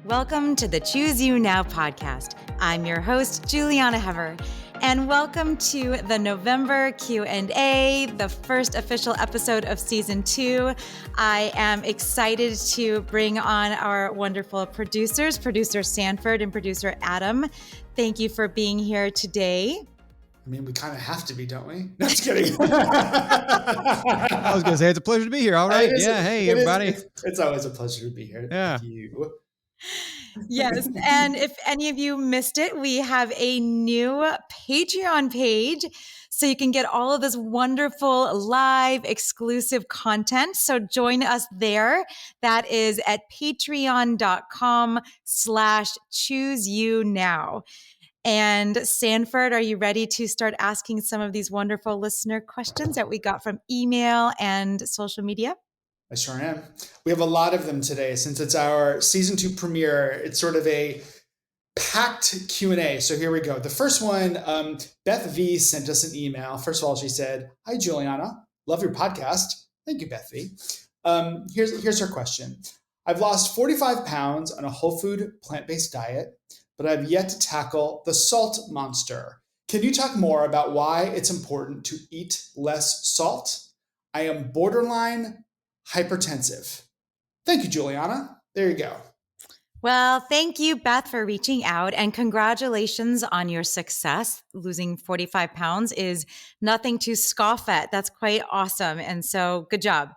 Welcome to the Choose You Now podcast. I'm your host, Juliana Hever, and welcome to the November Q&A, the first official episode of season 2. I am excited to bring on our wonderful producers, producer Sanford and producer Adam. Thank you for being here today. I mean, we kind of have to be, don't we? No, just kidding. I was going to say, it's a pleasure to be here. All right. Yeah. Hey, everybody. It's always a pleasure to be here. Yeah. Thank you. Yes. And if any of you missed it, we have a new Patreon page. So you can get all of this wonderful live exclusive content. So join us there. That is at patreon.com/chooseyounow. And Sanford, are you ready to start asking some of these wonderful listener questions that we got from email and social media? I sure am. We have a lot of them today since it's our season 2 premiere. It's sort of a packed Q&A. So here we go. The first one, Beth V sent us an email. First of all, she said, "Hi, Juliana. Love your podcast." Thank you, Beth V. Here's her question. "I've lost 45 pounds on a whole food plant-based diet, but I've yet to tackle the salt monster. Can you talk more about why it's important to eat less salt? I am borderline hypertensive." Thank you, Juliana. There you go. Well, thank you, Beth, for reaching out, and congratulations on your success. Losing 45 pounds is nothing to scoff at. That's quite awesome. And so good job.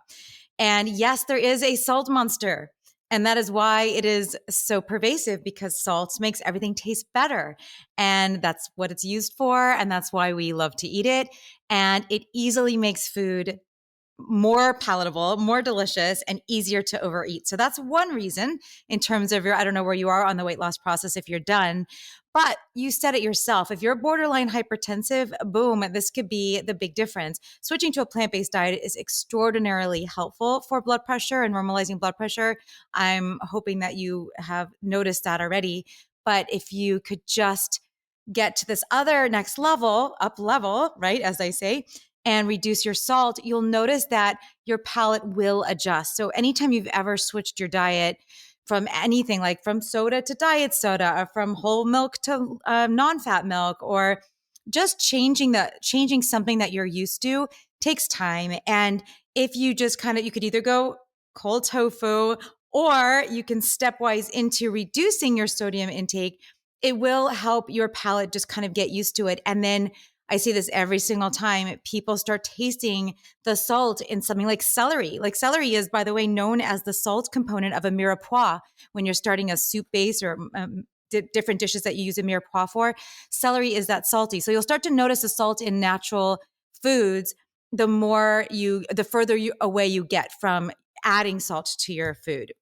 And yes, there is a salt monster. And that is why it is so pervasive, because salt makes everything taste better. And that's what it's used for. And that's why we love to eat it. And it easily makes food more palatable, more delicious, and easier to overeat. So that's one reason in terms of I don't know where you are on the weight loss process if you're done, but you said it yourself. If you're borderline hypertensive, boom, this could be the big difference. Switching to a plant-based diet is extraordinarily helpful for blood pressure and normalizing blood pressure. I'm hoping that you have noticed that already. But if you could just get to this other next level, up level, right, as I say, and reduce your salt, you'll notice that your palate will adjust. So anytime you've ever switched your diet from anything, like from soda to diet soda, or from whole milk to non-fat milk, or just changing something that you're used to takes time. And if you just you could either go cold tofu, or you can stepwise into reducing your sodium intake. It will help your palate just kind of get used to it. And then I see this every single time people start tasting the salt in something like celery. Like celery is, by the way, known as the salt component of a mirepoix. When you're starting a soup base or different dishes that you use a mirepoix for, celery is that salty. So you'll start to notice the salt in natural foods the further away you get from adding salt to your food.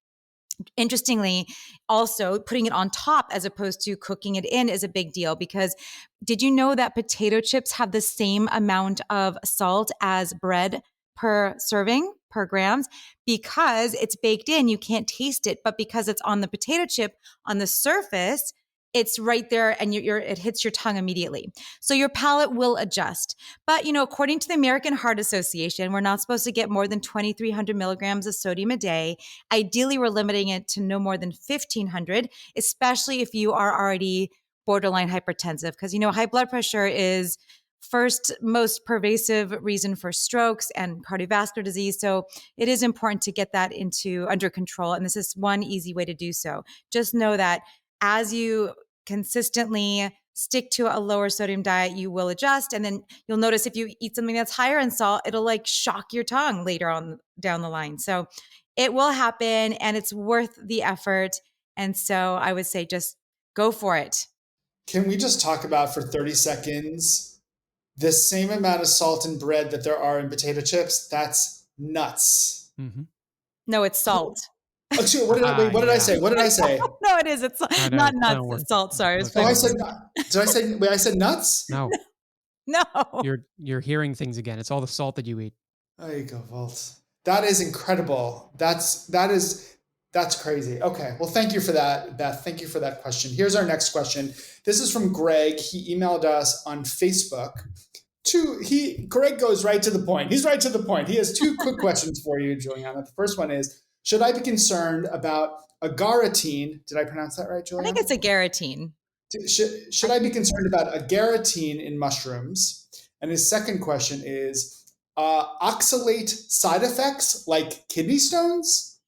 Interestingly, also putting it on top as opposed to cooking it in is a big deal, because did you know that potato chips have the same amount of salt as bread per serving, per grams? Because it's baked in, you can't taste it, but because it's on the potato chip on the surface, it's right there and it hits your tongue immediately. So your palate will adjust. But, according to the American Heart Association, we're not supposed to get more than 2,300 milligrams of sodium a day. Ideally, we're limiting it to no more than 1,500, especially if you are already borderline hypertensive, because, high blood pressure is first most pervasive reason for strokes and cardiovascular disease. So it is important to get that under control. And this is one easy way to do so. Just know that as you consistently stick to a lower sodium diet, you will adjust. And then you'll notice if you eat something that's higher in salt, it'll shock your tongue later on down the line. So it will happen, and it's worth the effort. And so I would say just go for it. Can we just talk about for 30 seconds the same amount of salt in bread that there are in potato chips? That's nuts. Mm-hmm. No, it's salt. Oh, shoot, what did I say? What did I say? No, it is. It's not nuts. It's salt. Sorry. I said I said nuts? No. No. You're hearing things again. It's all the salt that you eat. There you go, Walt. That is incredible. That's crazy. Okay. Well, thank you for that, Beth. Thank you for that question. Here's our next question. This is from Greg. He emailed us on Facebook. Greg goes right to the point. He's right to the point. He has 2 quick questions for you, Juliana. The first one is, Should I be concerned about agarotine? Did I pronounce that right, I think Juliana? it's a garatine. Should I be concerned about agarotine in mushrooms? And his second question is oxalate side effects like kidney stones?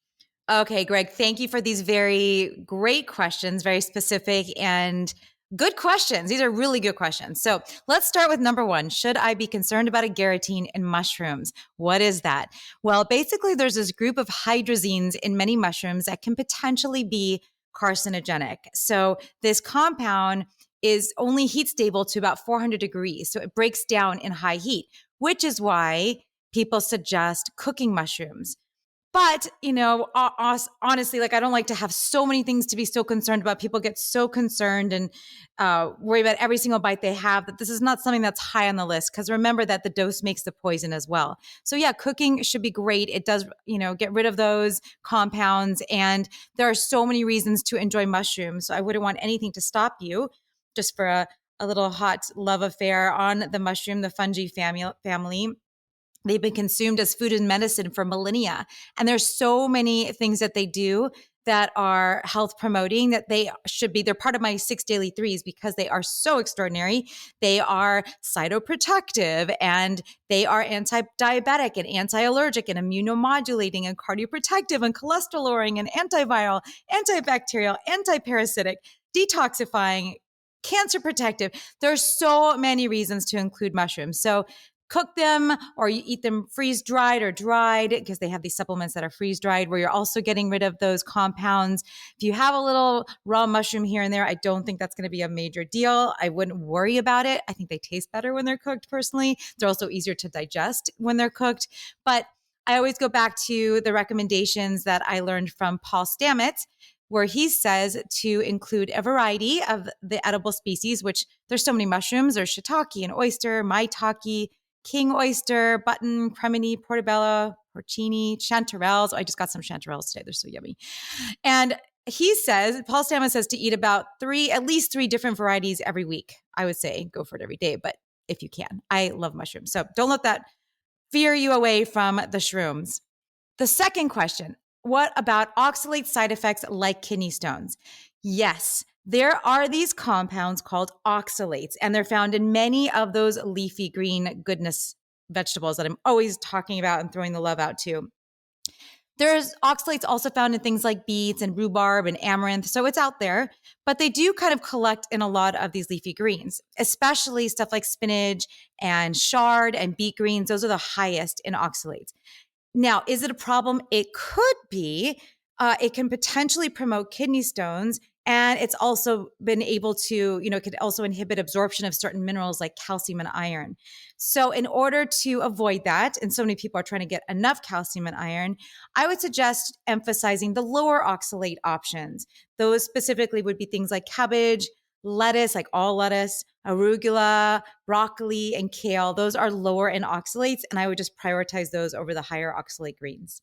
Okay, Greg, thank you for these very great questions, very specific and good questions. These are really good questions. So let's start with number one. Should I be concerned about agarotine in mushrooms? What is that? Well, basically, there's this group of hydrazines in many mushrooms that can potentially be carcinogenic. So this compound is only heat stable to about 400 degrees. So it breaks down in high heat, which is why people suggest cooking mushrooms. But, honestly, like I don't like to have so many things to be so concerned about. People get so concerned and worry about every single bite they have that this is not something that's high on the list. Because remember that the dose makes the poison as well. So yeah, cooking should be great. It does, get rid of those compounds. And there are so many reasons to enjoy mushrooms. So I wouldn't want anything to stop you just for a little hot love affair on the mushroom, the fungi family. They've been consumed as food and medicine for millennia. And there's so many things that they do that are health promoting that they're part of my 6 daily threes because they are so extraordinary. They are cytoprotective and they are anti-diabetic and anti-allergic and immunomodulating and cardioprotective and cholesterol lowering and antiviral, antibacterial, antiparasitic, detoxifying, cancer protective. There's so many reasons to include mushrooms. So cook them or you eat them freeze dried or dried because they have these supplements that are freeze dried where you're also getting rid of those compounds. If you have a little raw mushroom here and there, I don't think that's going to be a major deal. I wouldn't worry about it. I think they taste better when they're cooked personally. They're also easier to digest when they're cooked. But I always go back to the recommendations that I learned from Paul Stamets, where he says to include a variety of the edible species, which there's so many mushrooms. There's shiitake and oyster, maitake, king oyster, button, cremini, portobello, porcini, chanterelles. Oh, I just got some chanterelles today. They're so yummy. And Paul Stamets says to eat about at least three different varieties every week. I would say go for it every day, but if you can. I love mushrooms. So don't let that veer you away from the shrooms. The second question, what about oxalate side effects like kidney stones? Yes, there are these compounds called oxalates, and they're found in many of those leafy green goodness vegetables that I'm always talking about and throwing the love out to. There's oxalates also found in things like beets and rhubarb and amaranth, so it's out there, but they do kind of collect in a lot of these leafy greens, especially stuff like spinach and chard and beet greens. Those are the highest in oxalates. Now, is it a problem? It could be. It can potentially promote kidney stones. And it's also been able to, it could also inhibit absorption of certain minerals like calcium and iron. So in order to avoid that, and so many people are trying to get enough calcium and iron, I would suggest emphasizing the lower oxalate options. Those specifically would be things like cabbage, lettuce, like all lettuce, arugula, broccoli, and kale. Those are lower in oxalates, and I would just prioritize those over the higher oxalate greens.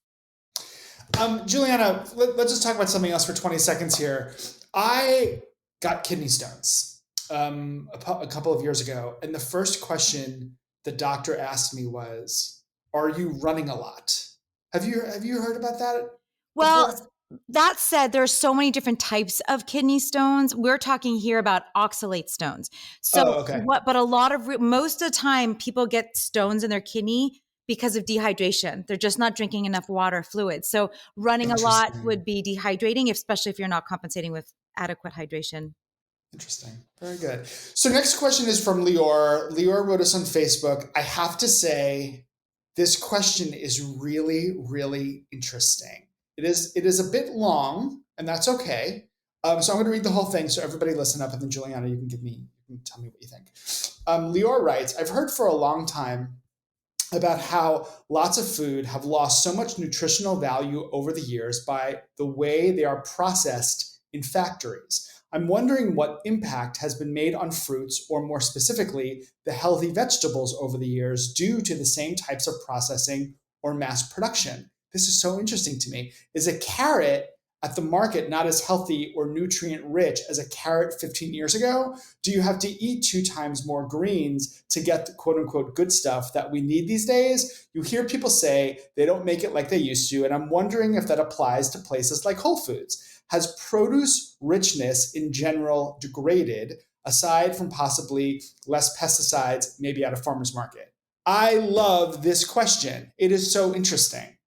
Juliana, let's just talk about something else for 20 seconds here. I got kidney stones a couple of years ago, and the first question the doctor asked me was, "Are you running a lot?" Have you heard about that? Well, before? that said, there are so many different types of kidney stones. We're talking here about oxalate stones. So Okay. but most of the time people get stones in their kidney because of dehydration. They're just not drinking enough water fluids. So running a lot would be dehydrating, especially if you're not compensating with adequate hydration. Interesting. Very good. So next question is from Lior. Lior wrote us on Facebook. I have to say, this question is really, really interesting. It is a bit long, and that's okay. So I'm going to read the whole thing. So everybody listen up, and then Juliana, you can tell me what you think. Lior writes, I've heard for a long time about how lots of food have lost so much nutritional value over the years by the way they are processed in factories. I'm wondering what impact has been made on fruits, or more specifically, the healthy vegetables over the years due to the same types of processing or mass production. This is so interesting to me. Is a carrot at the market not as healthy or nutrient rich as a carrot 15 years ago? Do you have to eat 2 times more greens to get the quote unquote good stuff that we need these days? You hear people say they don't make it like they used to, and I'm wondering if that applies to places like Whole Foods. Has produce richness in general degraded, aside from possibly less pesticides, maybe at a farmer's market? I love this question. It is so interesting.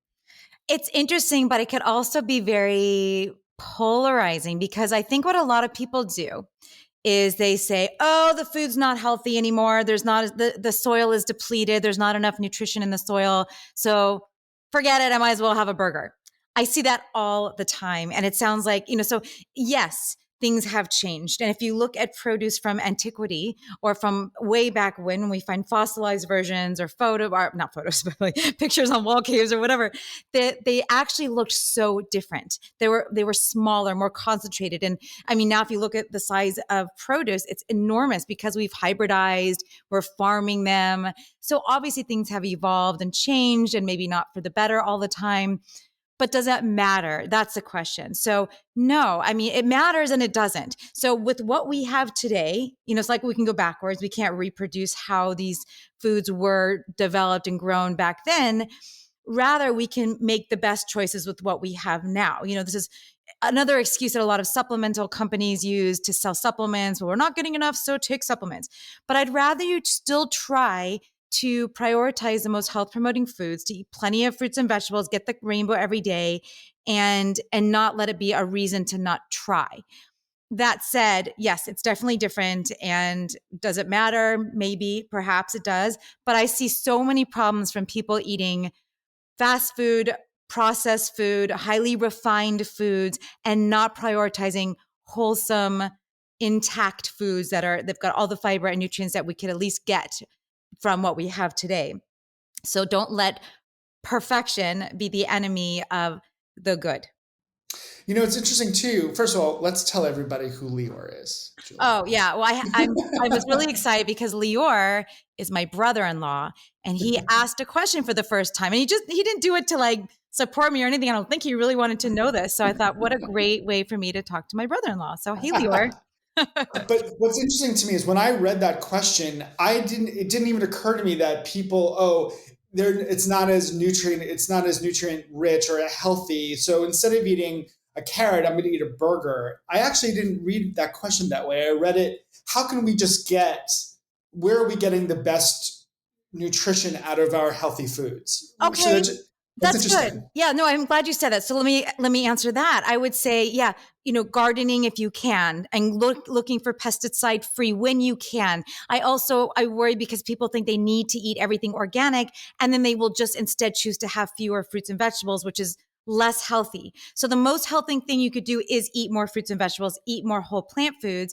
It's interesting, but it could also be very polarizing, because I think what a lot of people do is they say, oh, the food's not healthy anymore. There's not, the soil is depleted. There's not enough nutrition in the soil. So forget it. I might as well have a burger. I see that all the time. And it sounds like, so yes, things have changed. And if you look at produce from antiquity or from way back when we find fossilized versions or not photos, but like pictures on wall caves or whatever, they actually looked so different. They were smaller, more concentrated. And I mean, now if you look at the size of produce, it's enormous because we've hybridized, we're farming them. So obviously things have evolved and changed, and maybe not for the better all the time. But does that matter? That's the question. So no, I mean, it matters and it doesn't. So with what we have today, it's like we can go backwards. We can't reproduce how these foods were developed and grown back then. Rather, we can make the best choices with what we have now. This is another excuse that a lot of supplemental companies use to sell supplements. Well, we're not getting enough, so take supplements. But I'd rather you still try to prioritize the most health promoting foods, to eat plenty of fruits and vegetables, get the rainbow every day, and not let it be a reason to not try. That said, yes, it's definitely different. And does it matter? Maybe, perhaps it does. But I see so many problems from people eating fast food, processed food, highly refined foods, and not prioritizing wholesome, intact foods they've got all the fiber and nutrients that we could at least get from what we have today. So don't let perfection be the enemy of the good. It's interesting too. First of all, let's tell everybody who Lior is. Julie. Oh yeah. Well, I was really excited because Lior is my brother-in-law, and he asked a question for the first time, and he didn't do it to like support me or anything. I don't think he really wanted to know this. So I thought, what a great way for me to talk to my brother-in-law. So hey, Lior. But what's interesting to me is when I read that question, it didn't even occur to me that people, it's not as nutrient rich or healthy. So instead of eating a carrot, I'm going to eat a burger. I actually didn't read that question that way. I read it, where are we getting the best nutrition out of our healthy foods? Okay. So that's good. Yeah, no, I'm glad you said that. So let me answer that. I would say, yeah, gardening if you can, and looking for pesticide free when you can. I worry because people think they need to eat everything organic, and then they will just instead choose to have fewer fruits and vegetables, which is less healthy. So the most healthy thing you could do is eat more fruits and vegetables, eat more whole plant foods,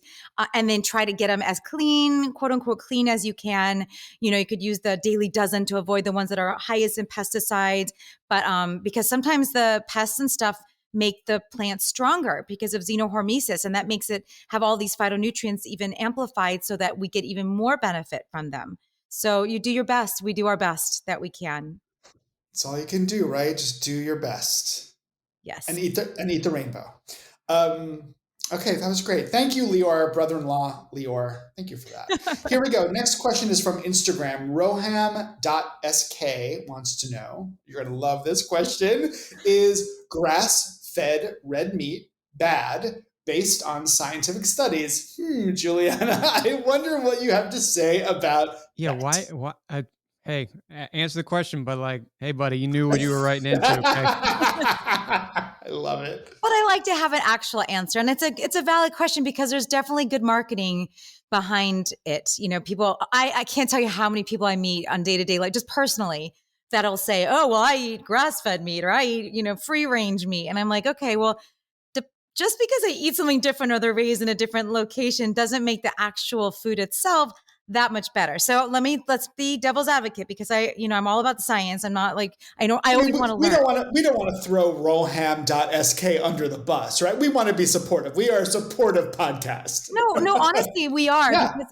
and then try to get them as clean, quote unquote, clean as you can. You could use the daily dozen to avoid the ones that are highest in pesticides. But because sometimes the pests and stuff make the plants stronger because of xenohormesis, and that makes it have all these phytonutrients even amplified so that we get even more benefit from them. So you do your best. We do our best that we can. That's all you can do, right? Just do your best. Yes. And eat the rainbow. Okay, that was great. Thank you, Lior, brother-in-law Lior. Thank you for that. Here we go. Next question is from Instagram. Roham.sk wants to know, you're going to love this question, is grass-fed red meat bad based on scientific studies? Juliana, I wonder what you have to say about that. Why? Hey, answer the question, but like, hey, buddy, you knew what you were writing into. Okay? I love it. But I like to have an actual answer. And it's a valid question because there's definitely good marketing behind it. People, I can't tell you how many people I meet on day-to-day, like just personally, that'll say, oh, well, I eat grass-fed meat, or I eat, free range meat. And I'm like, okay, well, just because I eat something different or they're raised in a different location doesn't make the actual food itself that much better. So let's be devil's advocate, because I'm all about the science. I'm not like, I always want to learn. We don't want to throw Roham.sk under the bus, right? We want to be supportive. We are a supportive podcast. No, honestly, we are.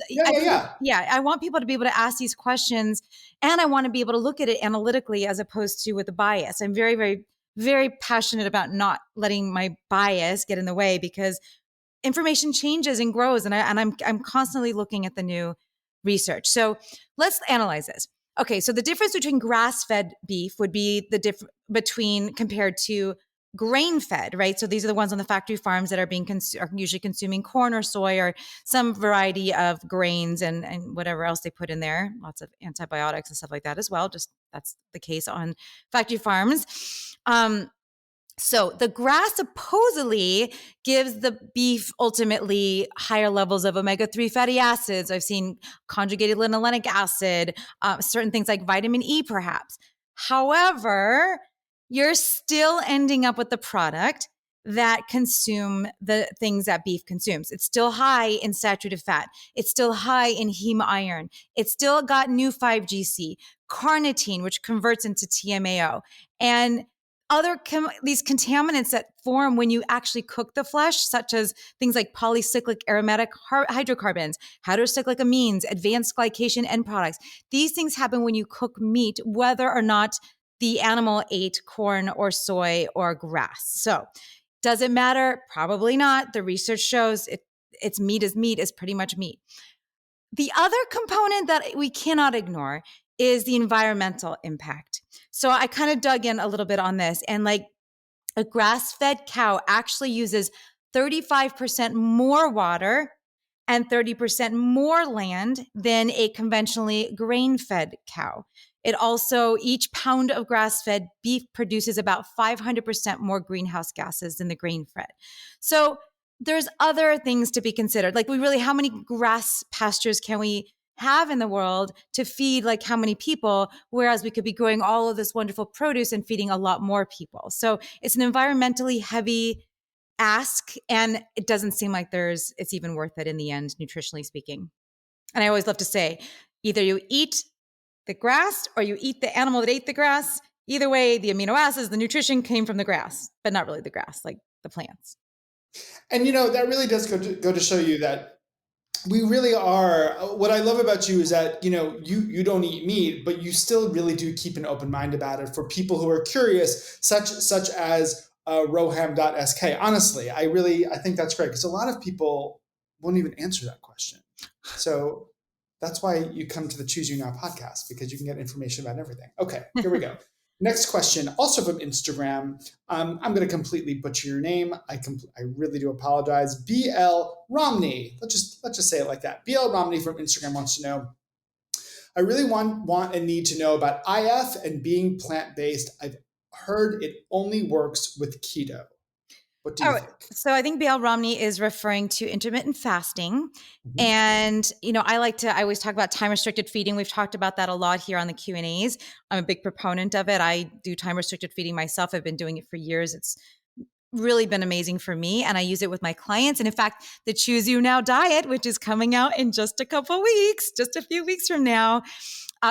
Yeah. I want people to be able to ask these questions, and I want to be able to look at it analytically as opposed to with a bias. I'm very, very, very passionate about not letting my bias get in the way, because information changes and grows, and I'm constantly looking at the new research. So let's analyze this. Okay, so the difference between grass-fed beef would be the difference between compared to grain-fed, right? So these are the ones on the factory farms that are are usually consuming corn or soy or some variety of grains and whatever else they put in there. Lots of antibiotics and stuff like that as well. Just that's the case on factory farms. So the grass supposedly gives the beef ultimately higher levels of omega-3 fatty acids. I've seen conjugated linolenic acid, certain things like vitamin E, perhaps. However, you're still ending up with the product that consume the things that beef consumes. It's still high in saturated fat. It's still high in heme iron. It's still got new 5-GC, carnitine, which converts into TMAO, and these contaminants that form when you actually cook the flesh, such as things like polycyclic aromatic hydrocarbons, heterocyclic amines, advanced glycation end products. These things happen when you cook meat, whether or not the animal ate corn or soy or grass. So does it matter? Probably not. The research shows it's meat is pretty much meat. The other component that we cannot ignore is the environmental impact. So I kind of dug in a little bit on this, and like a grass-fed cow actually uses 35% more water and 30% more land than a conventionally grain-fed cow. It also, each pound of grass-fed beef produces about 500% more greenhouse gases than the grain-fed. So there's other things to be considered. Like how many grass pastures can we have in the world to feed like how many people, whereas we could be growing all of this wonderful produce and feeding a lot more people. So it's an environmentally heavy ask, and it doesn't seem like it's even worth it in the end, nutritionally speaking. And I always love to say, either you eat the grass or you eat the animal that ate the grass. Either way, the amino acids, the nutrition came from the grass, but not really the grass, like the plants. And that really does go to show you that we really are. What I love about you is that you don't eat meat, but you still really do keep an open mind about it for people who are curious, such as roham.sk. Honestly, I think that's great, because a lot of people won't even answer that question. So that's why you come to the Choose You Now podcast, because you can get information about everything. Okay, here we go. Next question, also from Instagram. I'm going to completely butcher your name. I really do apologize. BL Romney. Let's just say it like that. BL Romney from Instagram wants to know, I really want and need to know about IF and being plant-based. I've heard it only works with keto. What do you think? So I think BL Romney is referring to intermittent fasting. Mm-hmm. And, I always talk about time restricted feeding. We've talked about that a lot here on the Q&As. I'm a big proponent of it. I do time restricted feeding myself. I've been doing it for years. It's really been amazing for me, and I use it with my clients. And in fact, the Choose You Now diet, which is coming out in just a few weeks from now,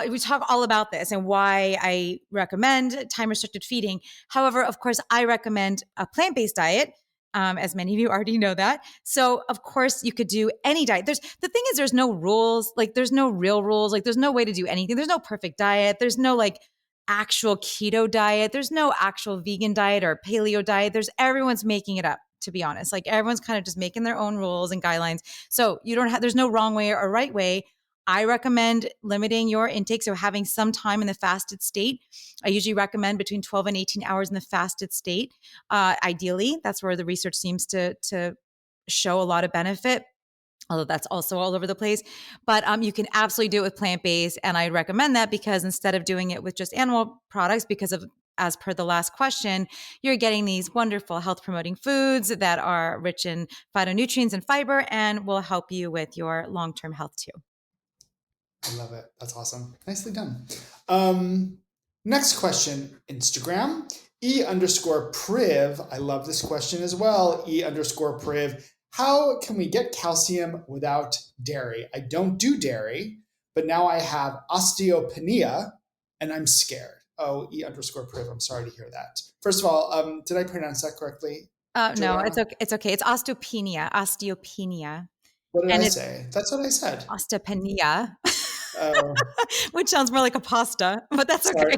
we talk all about this and why I recommend time restricted feeding. However, of course, I recommend a plant-based diet. As many of you already know that. So of course you could do any diet. The thing is, there's no rules. Like there's no real rules. Like there's no way to do anything. There's no perfect diet. There's no like actual keto diet. There's no actual vegan diet or paleo diet. Everyone's making it up, to be honest. Like everyone's kind of just making their own rules and guidelines. So there's no wrong way or right way. I recommend limiting your intake. So having some time in the fasted state. I usually recommend between 12 and 18 hours in the fasted state. Ideally, that's where the research seems to show a lot of benefit, although that's also all over the place. But you can absolutely do it with plant-based. And I recommend that because instead of doing it with just animal products, as per the last question, you're getting these wonderful health-promoting foods that are rich in phytonutrients and fiber and will help you with your long-term health too. I love it. That's awesome. Nicely done. Next question, Instagram, E_Priv. I love this question as well. E_Priv. How can we get calcium without dairy? I don't do dairy, but now I have osteopenia and I'm scared. Oh, E_Priv. I'm sorry to hear that. First of all, did I pronounce that correctly? No, it's okay. It's okay. It's osteopenia. Osteopenia. What did I say? That's what I said. Osteopenia. Which sounds more like a pasta, but that's okay.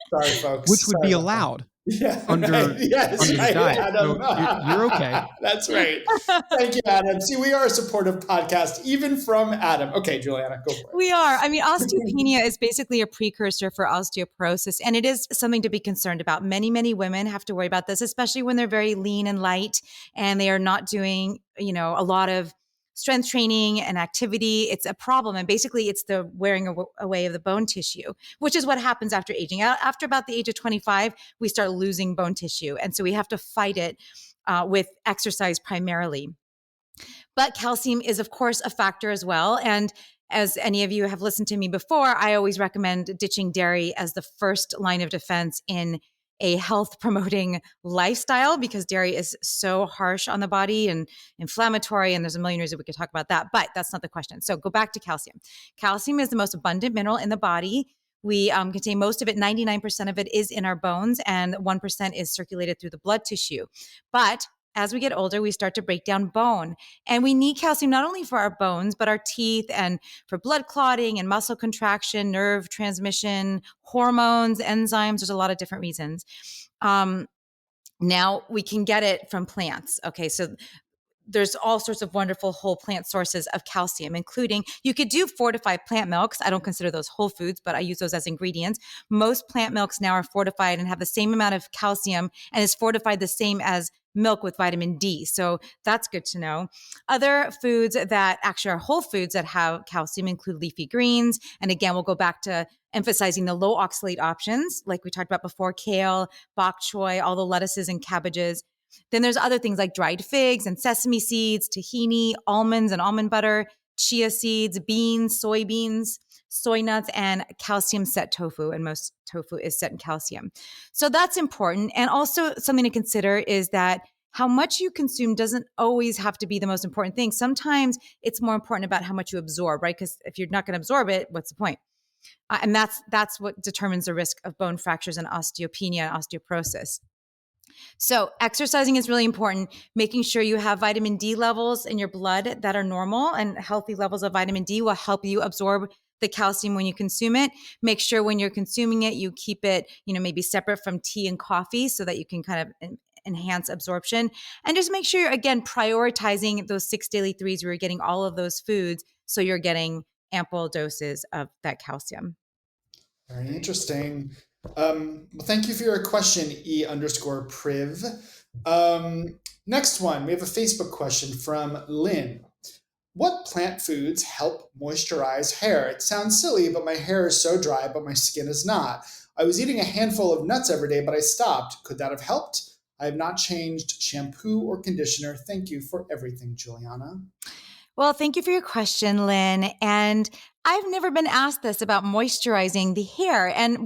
Sorry, folks. Which would be allowed. Yeah, under right. Yes, under the right, diet. Adam. So you're okay. That's right. Thank you, Adam. See, we are a supportive podcast, even from Adam. Okay, Juliana, go for We are. I mean, osteopenia is basically a precursor for osteoporosis, and it is something to be concerned about. Many, many women have to worry about this, especially when they're very lean and light and they are not doing, a lot of strength training and activity. It's a problem. And basically, it's the wearing away of the bone tissue, which is what happens after aging. After about the age of 25, we start losing bone tissue. And so we have to fight it with exercise primarily. But calcium is, of course, a factor as well. And as any of you have listened to me before, I always recommend ditching dairy as the first line of defense in a health promoting lifestyle, because dairy is so harsh on the body and inflammatory. And there's a million reasons we could talk about that, but that's not the question. So go back to calcium. Calcium is the most abundant mineral in the body. We contain most of it, 99% of it is in our bones, and 1% is circulated through the blood tissue. But as we get older, we start to break down bone. And we need calcium not only for our bones, but our teeth and for blood clotting and muscle contraction, nerve transmission, hormones, enzymes. There's a lot of different reasons. Now we can get it from plants. Okay, so there's all sorts of wonderful whole plant sources of calcium, including you could do fortified plant milks. I don't consider those whole foods, but I use those as ingredients. Most plant milks now are fortified and have the same amount of calcium and is fortified the same as milk with vitamin D. So that's good to know. Other foods that actually are whole foods that have calcium include leafy greens. And again, we'll go back to emphasizing the low oxalate options, like we talked about before, kale, bok choy, all the lettuces and cabbages. Then there's other things like dried figs and sesame seeds, tahini, almonds and almond butter, chia seeds, beans, soybeans, soy nuts, and calcium set tofu. And most tofu is set in calcium. So that's important. And also something to consider is that how much you consume doesn't always have to be the most important thing. Sometimes it's more important about how much you absorb, right? Because if you're not going to absorb it, what's the point? And that's what determines the risk of bone fractures and osteopenia and osteoporosis. So exercising is really important, making sure you have vitamin D levels in your blood that are normal, and healthy levels of vitamin D will help you absorb the calcium when you consume it. Make sure when you're consuming it, you keep it, maybe separate from tea and coffee so that you can kind of enhance absorption. And just make sure you're, again, prioritizing those 6 daily threes where you're getting all of those foods so you're getting ample doses of that calcium. Very interesting. Well, thank you for your question, E_priv. Next one, we have a Facebook question from Lynn. What plant foods help moisturize hair? It sounds silly, but my hair is so dry, but my skin is not. I was eating a handful of nuts every day, but I stopped. Could that have helped? I have not changed shampoo or conditioner. Thank you for everything, Juliana. Well, thank you for your question, Lynn. And I've never been asked this about moisturizing the hair. And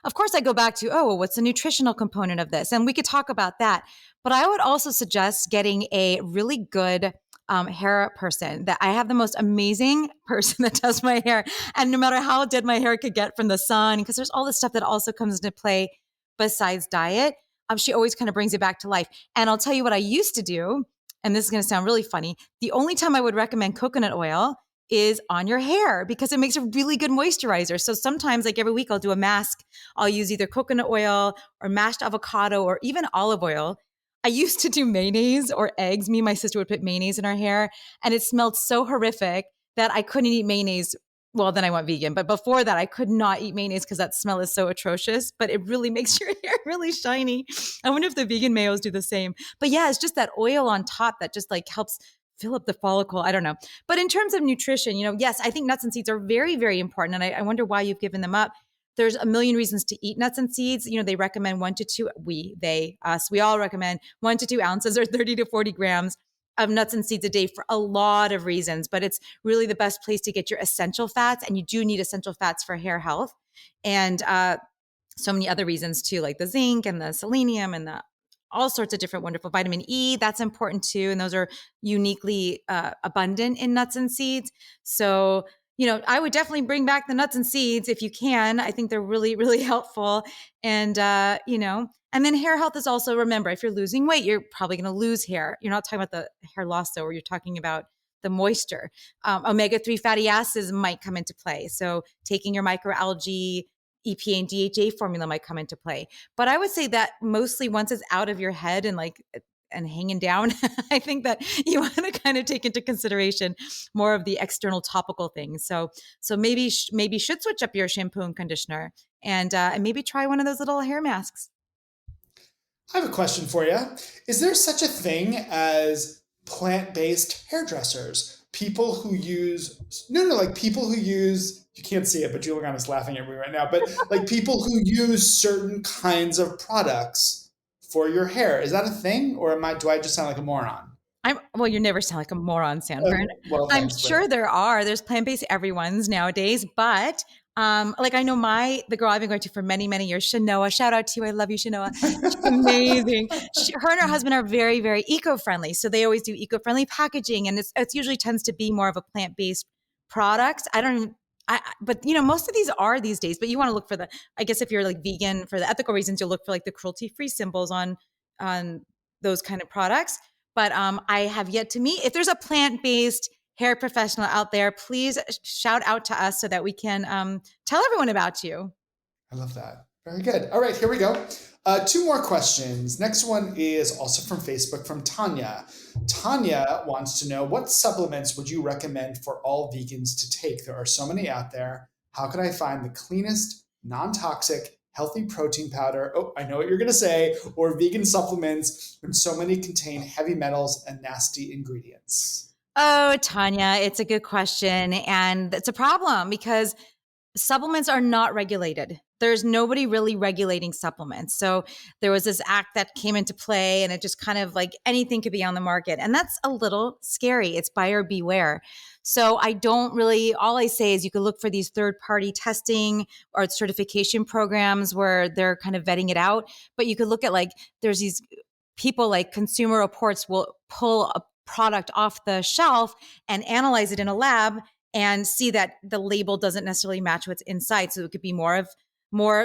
of course, I go back to, what's the nutritional component of this? And we could talk about that. But I would also suggest getting a really good hair person. That I have the most amazing person that does my hair. And no matter how dead my hair could get from the sun, because there's all this stuff that also comes into play besides diet, she always kind of brings it back to life. And I'll tell you what I used to do. And this is going to sound really funny. The only time I would recommend coconut oil is on your hair because it makes a really good moisturizer. So sometimes, like every week, I'll do a mask. I'll use either coconut oil or mashed avocado or even olive oil. I used to do mayonnaise or eggs. Me and my sister would put mayonnaise in our hair, and it smelled so horrific that I couldn't eat mayonnaise. Well, then I went vegan. But before that, I could not eat mayonnaise because that smell is so atrocious, but it really makes your hair really shiny. I wonder if the vegan mayos do the same. But yeah, it's just that oil on top that just like helps fill up the follicle. I don't know. But in terms of nutrition, yes, I think nuts and seeds are very, very important. And I wonder why you've given them up. There's a million reasons to eat nuts and seeds. They recommend 1 to 2, we all recommend 1 to 2 ounces or 30 to 40 grams of nuts and seeds a day for a lot of reasons, but it's really the best place to get your essential fats. And you do need essential fats for hair health. And so many other reasons too, like the zinc and the selenium and the all sorts of different wonderful vitamin E. That's important too. And those are uniquely abundant in nuts and seeds. So, I would definitely bring back the nuts and seeds if you can. I think they're really, really helpful. And, and then hair health is also, remember, if you're losing weight, you're probably going to lose hair. You're not talking about the hair loss though, or you're talking about the moisture. Omega-3 fatty acids might come into play. So taking your microalgae EPA and DHA formula might come into play. But I would say that mostly once it's out of your head and hanging down, I think that you want to kind of take into consideration more of the external topical things. So maybe should switch up your shampoo and conditioner, and maybe try one of those little hair masks. I have a question for you. Is there such a thing as plant-based hairdressers? People who use, people who use, you can't see it, but Juliana's laughing at me right now, but like people who use certain kinds of products for your hair. Is that a thing? Or do I just sound like a moron? Well, you never sound like a moron, Sanford. Well, I'm thanks, sure there's plant-based everyone's nowadays, but like I know the girl I've been going to for many, many years, Shanoa, shout out to you. I love you, Shanoa. She's amazing. Her and her husband are very, very eco-friendly. So they always do eco-friendly packaging, and it's usually tends to be more of a plant-based product. But most of these are these days, but you want to look for I guess if you're like vegan for the ethical reasons, you'll look for like the cruelty-free symbols on those kind of products. But I have yet to meet, if there's a plant-based hair professional out there, please shout out to us so that we can tell everyone about you. I love that. Very good. All right, here we go. 2 more questions. Next one is also from Facebook, from Tanya. Tanya wants to know, what supplements would you recommend for all vegans to take? There are so many out there. How can I find the cleanest, non-toxic, healthy protein powder? Oh, I know what you're going to say. Or vegan supplements when so many contain heavy metals and nasty ingredients. Oh, Tanya, it's a good question. And it's a problem because supplements are not regulated. There's nobody really regulating supplements. So there was this act that came into play, and it just kind of like anything could be on the market. And that's a little scary. It's buyer beware. So all I say is you could look for these third-party testing or certification programs where they're kind of vetting it out. But you could look at there's these people like Consumer Reports will pull a product off the shelf and analyze it in a lab and see that the label doesn't necessarily match what's inside. So it could be more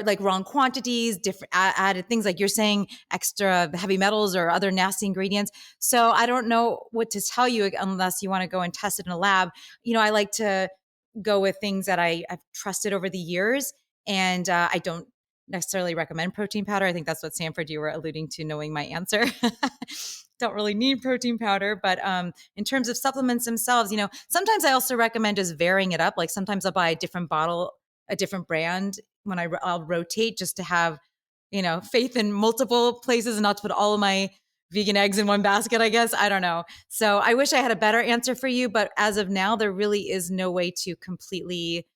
like wrong quantities, different added things like you're saying, extra heavy metals or other nasty ingredients. So I don't know what to tell you unless you want to go and test it in a lab. I like to go with things that I've trusted over the years, and I don't necessarily recommend protein powder. I think that's what, Sanford, you were alluding to, knowing my answer. Don't really need protein powder, but in terms of supplements themselves, sometimes I also recommend just varying it up. Like sometimes I'll buy a different bottle, a different brand when I'll rotate, just to have, faith in multiple places and not to put all of my vegan eggs in one basket, I guess. I don't know. So I wish I had a better answer for you, but as of now, there really is no way to completely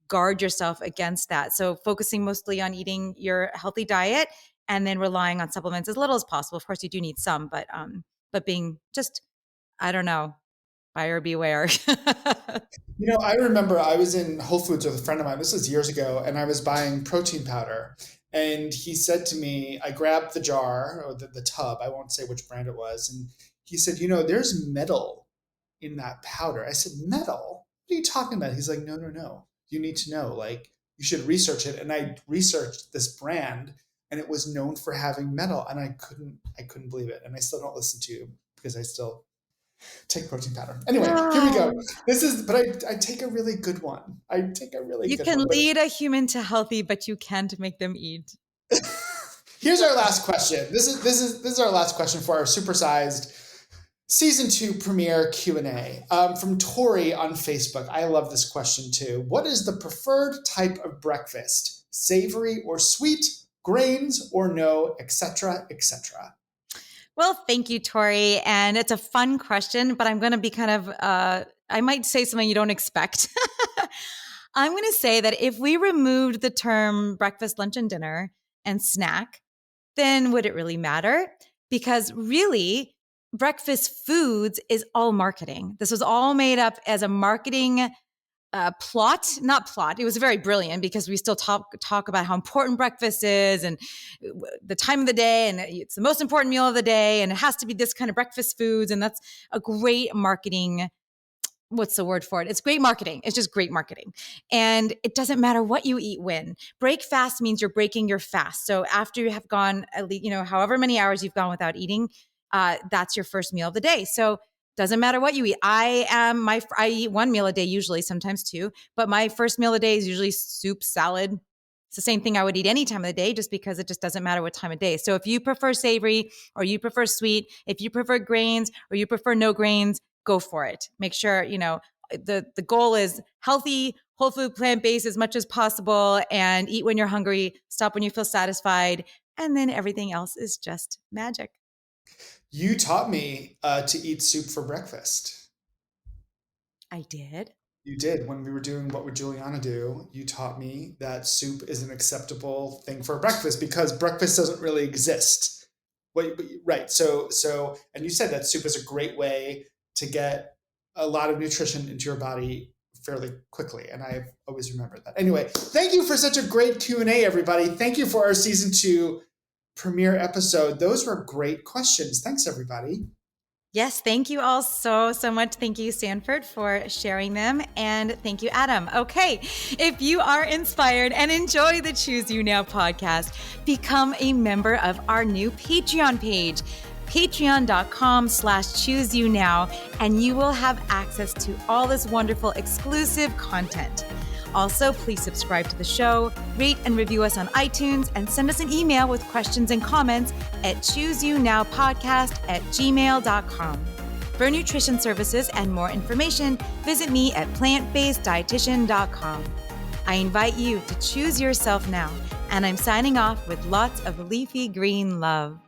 guard yourself against that. So focusing mostly on eating your healthy diet and then relying on supplements as little as possible. Of course, you do need some, but being just, I don't know, buyer beware. I remember I was in Whole Foods with a friend of mine. This was years ago, and I was buying protein powder. And he said to me, I grabbed the jar or the tub. I won't say which brand it was. And he said, there's metal in that powder. I said, metal? What are you talking about? He's like, no. You need to know. Like, you should research it. And I researched this brand, and it was known for having metal. And I couldn't believe it. And I still don't listen to you because I still take protein powder. Anyway, Here we go. I take a really good one. You can lead a human to healthy, but you can't make them eat. Here's our last question. This is our last question for our supersized season 2 premiere Q&A from Tori on Facebook. I love this question too. What is the preferred type of breakfast? Savory or sweet? Grains or no? Etc. Etc. Well, thank you, Tori. And it's a fun question, but I'm going to be kind of, I might say something you don't expect. I'm going to say that if we removed the term breakfast, lunch, and dinner and snack, then would it really matter? Because really, breakfast foods is all marketing. This was all made up as a marketing not plot. It was very brilliant because we still talk about how important breakfast is and the time of the day, and it's the most important meal of the day, and it has to be this kind of breakfast foods. And that's a great marketing. What's the word for it? It's great marketing. It's just great marketing. And it doesn't matter what you eat when. Break fast means you're breaking your fast. So after you have gone at least, however many hours you've gone without eating, that's your first meal of the day. So doesn't matter what you eat. I eat one meal a day usually, sometimes two, but my first meal a day is usually soup, salad, It's the same thing I would eat any time of the day, just because it just doesn't matter what time of day. So if you prefer savory or you prefer sweet, if you prefer grains or you prefer no grains, go for it. Make sure, the goal is healthy, whole food, plant-based as much as possible, and eat when you're hungry, stop when you feel satisfied, and then everything else is just magic. You taught me to eat soup for breakfast. I did. You did. When we were doing What Would Juliana Do, you taught me that soup is an acceptable thing for breakfast because breakfast doesn't really exist. Right. So, and you said that soup is a great way to get a lot of nutrition into your body fairly quickly. And I've always remembered that. Anyway, thank you for such a great Q&A, everybody. Thank you for our season 2 premiere episode. Those were great questions. Thanks, everybody. Yes, thank you all so much. Thank you, Sanford, for sharing them. And thank you, Adam. Okay, if you are inspired and enjoy the Choose You Now podcast, become a member of our new Patreon page, patreon.com/chooseyounow, and you will have access to all this wonderful exclusive content. Also, please subscribe to the show, rate and review us on iTunes, and send us an email with questions and comments at chooseyounowpodcast@gmail.com. For nutrition services and more information, visit me at plantbaseddietitian.com. I invite you to choose yourself now, and I'm signing off with lots of leafy green love.